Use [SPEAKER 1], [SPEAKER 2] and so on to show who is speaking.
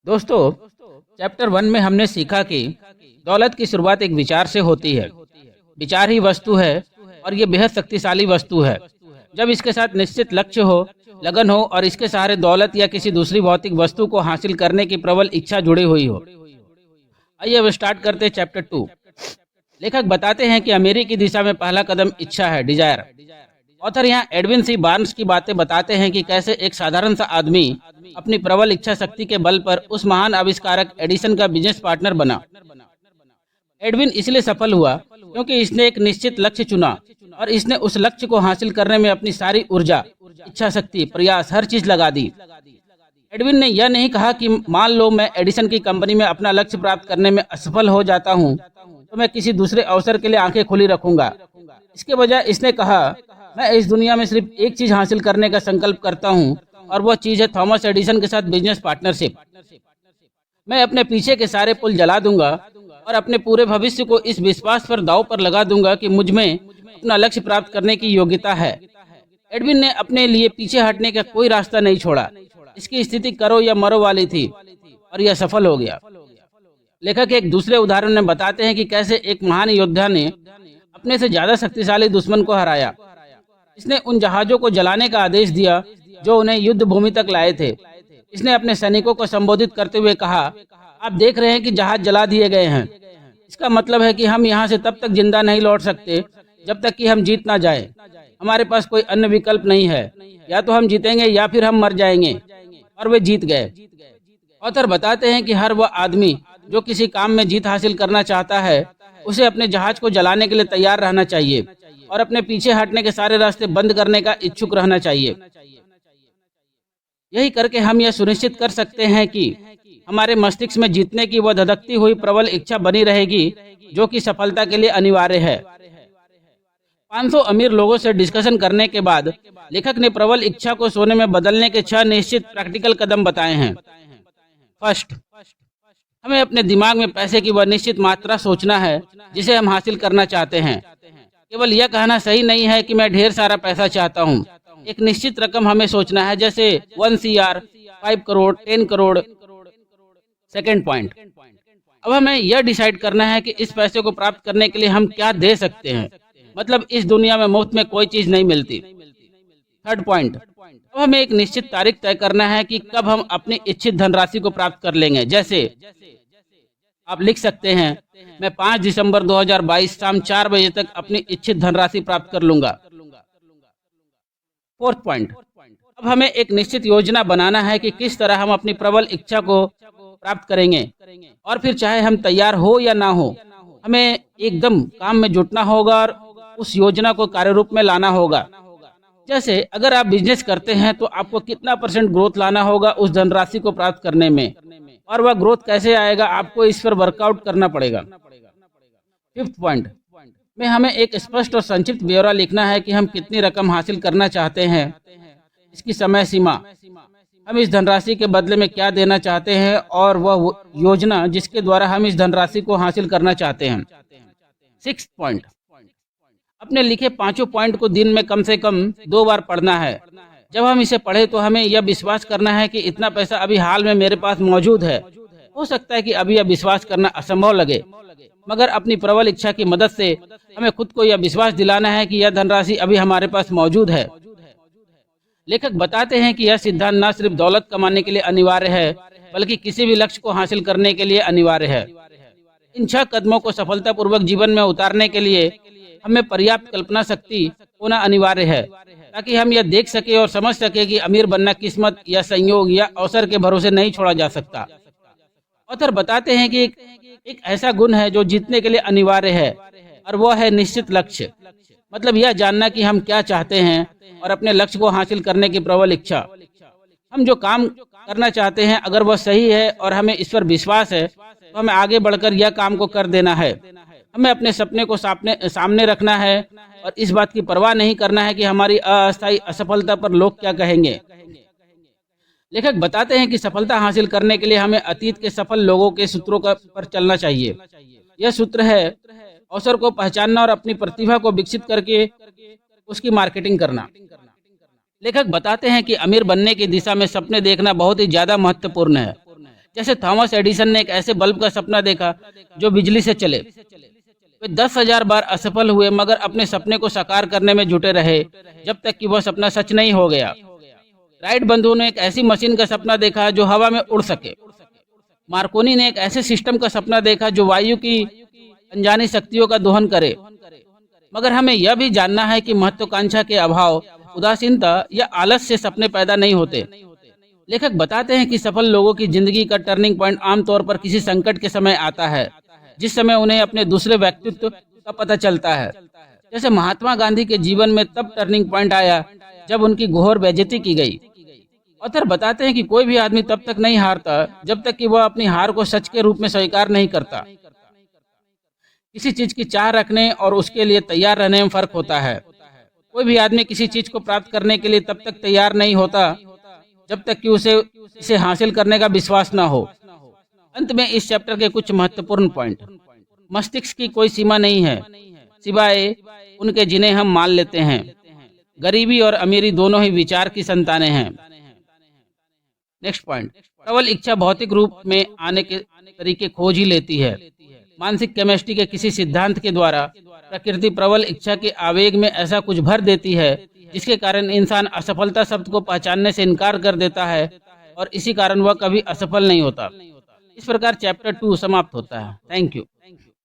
[SPEAKER 1] दोस्तों, चैप्टर 1 में हमने सीखा कि दौलत की शुरुआत एक विचार से होती है। विचार ही वस्तु है और ये बेहद शक्तिशाली वस्तु है। जब इसके साथ निश्चित लक्ष्य हो, लगन हो और इसके सहारे दौलत या किसी दूसरी भौतिक वस्तु को हासिल करने की प्रबल इच्छा जुड़ी हुई हो। आइए अब स्टार्ट करते हैं चैप्टर 2। लेखक बताते हैं कि अमीरी की दिशा में पहला कदम इच्छा है, डिजायर। ऑथर यहाँ एडविन सी बार्न्स की बातें बताते हैं कि कैसे एक साधारण सा आदमी अपनी प्रबल इच्छा शक्ति के बल पर उस महान आविष्कारक एडिसन का बिजनेस पार्टनर बना। एडविन इसलिए सफल हुआ क्योंकि इसने एक निश्चित लक्ष्य चुना और इसने उस लक्ष्य को हासिल करने में अपनी सारी ऊर्जा, इच्छा शक्ति, प्रयास, हर चीज लगा दी। एडविन ने यह नहीं कहा कि मान लो मैं एडिसन की कंपनी में अपना लक्ष्य प्राप्त करने में असफल हो जाता हूँ तो मैं किसी दूसरे अवसर के लिए आंखें खुली रखूंगा। इसके बजाय इसने कहा, मैं इस दुनिया में सिर्फ एक चीज हासिल करने का संकल्प करता हूँ और वह चीज है थॉमस एडिसन के साथ बिजनेस पार्टनरशिप। मैं अपने पीछे के सारे पुल जला दूंगा और अपने पूरे भविष्य को इस विश्वास पर दांव पर लगा दूंगा कि मुझ में अपना लक्ष्य प्राप्त करने की योग्यता है। एडविन ने अपने लिए पीछे हटने का कोई रास्ता नहीं छोड़ा। इसकी स्थिति करो या मरो वाली थी और यह सफल हो गया। लेखक एक दूसरे उदाहरण में बताते हैं कि कैसे एक महान योद्धा ने अपने से ज्यादा शक्तिशाली दुश्मन को हराया। इसने उन जहाजों को जलाने का आदेश दिया जो उन्हें युद्ध भूमि तक लाए थे। इसने अपने सैनिकों को संबोधित करते हुए कहा, आप देख रहे हैं कि जहाज जला दिए गए हैं। इसका मतलब है कि हम यहाँ से तब तक जिंदा नहीं लौट सकते जब तक कि हम जीत ना जाए। हमारे पास कोई अन्य विकल्प नहीं है, या तो हम जीतेंगे या फिर हम मर जाएंगे। और वे जीत गए। ऑथर बताते हैं कि हर वह आदमी जो किसी काम में जीत हासिल करना चाहता है उसे अपने जहाज को जलाने के लिए तैयार रहना चाहिए और अपने पीछे हटने के सारे रास्ते बंद करने का इच्छुक रहना चाहिए। यही करके हम यह सुनिश्चित कर सकते हैं कि हमारे मस्तिष्क में जीतने की वह धधकती हुई प्रबल इच्छा बनी रहेगी जो कि सफलता के लिए अनिवार्य है। 500 अमीर लोगों से डिस्कशन करने के बाद लेखक ने प्रबल इच्छा को सोने में बदलने के 6 निश्चित प्रैक्टिकल कदम बताए हैं। फर्स्ट, हमें अपने दिमाग में पैसे की वह निश्चित मात्रा सोचना है जिसे हम हासिल करना चाहते हैं। केवल यह कहना सही नहीं है कि मैं ढेर सारा पैसा चाहता हूँ। एक निश्चित रकम हमें सोचना है, जैसे 1 CR, 5 crore, 10 crore. Second point, अब हमें यह डिसाइड करना है कि इस पैसे को प्राप्त करने के लिए हम क्या दे सकते हैं। मतलब इस दुनिया में मुफ्त में कोई चीज नहीं मिलती। थर्ड पॉइंट, अब हमें एक निश्चित तारीख तय करना है कि कब हम अपनी इच्छित धनराशि को प्राप्त कर लेंगे। जैसे आप लिख सकते हैं, मैं 5 दिसंबर 2022 शाम 4 बजे तक अपनी इच्छित धनराशि प्राप्त कर लूंगा। फोर्थ पॉइंट, अब हमें एक निश्चित योजना बनाना है कि किस तरह हम अपनी प्रबल इच्छा को प्राप्त करेंगे और फिर चाहे हम तैयार हो या ना हो, हमें एकदम काम में जुटना होगा और उस योजना को कार्यरूप में लाना होगा। जैसे अगर आप बिजनेस करते हैं तो आपको कितना % ग्रोथ लाना होगा उस धनराशि को प्राप्त करने में, और वह ग्रोथ कैसे आएगा आपको इस पर वर्कआउट करना पड़ेगा। फिफ्थ पॉइंट में हमें एक स्पष्ट और संक्षिप्त ब्यौरा लिखना है कि हम कितनी रकम हासिल करना चाहते हैं, इसकी समय सीमा, हम इस धनराशि के बदले में क्या देना चाहते हैं और वह योजना जिसके द्वारा हम इस धनराशि को हासिल करना चाहते हैं। सिक्स्थ पॉइंट, अपने लिखे 5 पॉइंट को दिन में कम से कम 2 बार पढ़ना है। जब हम इसे पढ़े तो हमें यह विश्वास करना है कि इतना पैसा अभी हाल में मेरे पास मौजूद है। हो सकता है कि अभी यह विश्वास करना असंभव लगे, मगर अपनी प्रबल इच्छा की मदद से हमें खुद को यह विश्वास दिलाना है कि यह धनराशि अभी हमारे पास मौजूद है। लेखक बताते हैं कि यह सिद्धांत न सिर्फ दौलत कमाने के लिए अनिवार्य है बल्कि किसी भी लक्ष्य को हासिल करने के लिए अनिवार्य है। इन 6 कदमों को सफलतापूर्वक जीवन में उतारने के लिए हमें पर्याप्त कल्पना शक्ति होना अनिवार्य है ताकि हम यह देख सके और समझ सके कि अमीर बनना किस्मत या संयोग या अवसर के भरोसे नहीं छोड़ा जा सकता। ऑथर बताते हैं कि एक ऐसा गुण है जो जीतने के लिए अनिवार्य है और वह है निश्चित लक्ष्य। मतलब यह जानना कि हम क्या चाहते हैं और अपने लक्ष्य को हासिल करने की प्रबल इच्छा। हम जो काम करना चाहते हैं अगर वह सही है और हमें इस पर विश्वास है तो हमें आगे बढ़कर यह काम को कर देना है। हमें अपने सपने को सामने रखना है और इस बात की परवाह नहीं करना है कि हमारी अस्थायी असफलता पर लोग क्या कहेंगे। लेखक बताते हैं कि सफलता हासिल करने के लिए हमें अतीत के सफल लोगों के सूत्रों पर चलना चाहिए। यह सूत्र है अवसर को पहचानना और अपनी प्रतिभा को विकसित करके उसकी मार्केटिंग करना। लेखक बताते हैं कि अमीर बनने की दिशा में सपने देखना बहुत ही ज्यादा महत्वपूर्ण है। जैसे थॉमस एडिसन ने एक ऐसे बल्ब का सपना देखा जो बिजली से चले। वे 10,000 बार असफल हुए मगर अपने सपने को साकार करने में जुटे रहे जब तक कि वह सपना सच नहीं हो गया। राइट बंधुओं ने एक ऐसी मशीन का सपना देखा जो हवा में उड़ सके। मार्कोनी ने एक ऐसे सिस्टम का सपना देखा जो वायु की अनजानी शक्तियों का दोहन करे। मगर हमें यह भी जानना है कि महत्वाकांक्षा के अभाव, उदासीनता या आलस से सपने पैदा नहीं होते। लेखक बताते हैं कि सफल लोगों की जिंदगी का टर्निंग पॉइंट आमतौर पर किसी संकट के समय आता है, जिस समय उन्हें अपने दूसरे व्यक्तित्व का पता चलता है। जैसे महात्मा गांधी के जीवन में तब टर्निंग पॉइंट आया जब उनकी घोर बेइज्जती की गई। ऑथर बताते हैं कि कोई भी आदमी तब तक नहीं हारता जब तक कि वह अपनी हार को सच के रूप में स्वीकार नहीं करता। किसी चीज की चाह रखने और उसके लिए तैयार रहने में फर्क होता है। कोई भी आदमी किसी चीज को प्राप्त करने के लिए तब तक तैयार नहीं होता जब तक कि उसे इसे हासिल करने का विश्वास न हो। अंत में इस चैप्टर के कुछ महत्वपूर्ण पॉइंट। मस्तिष्क की कोई सीमा नहीं है सिवाय उनके जिन्हें हम मान लेते हैं। गरीबी और अमीरी दोनों ही विचार की संतानें हैं। नेक्स्ट पॉइंट, प्रबल इच्छा भौतिक रूप में आने के तरीके खोज ही लेती है। मानसिक केमिस्ट्री के किसी सिद्धांत के द्वारा प्रकृति प्रबल इच्छा के आवेग में ऐसा कुछ भर देती है जिसके कारण इंसान असफलता शब्द को पहचानने से इनकार कर देता है और इसी कारण वह कभी असफल नहीं होता। इस प्रकार चैप्टर 2 समाप्त होता है। Thank you.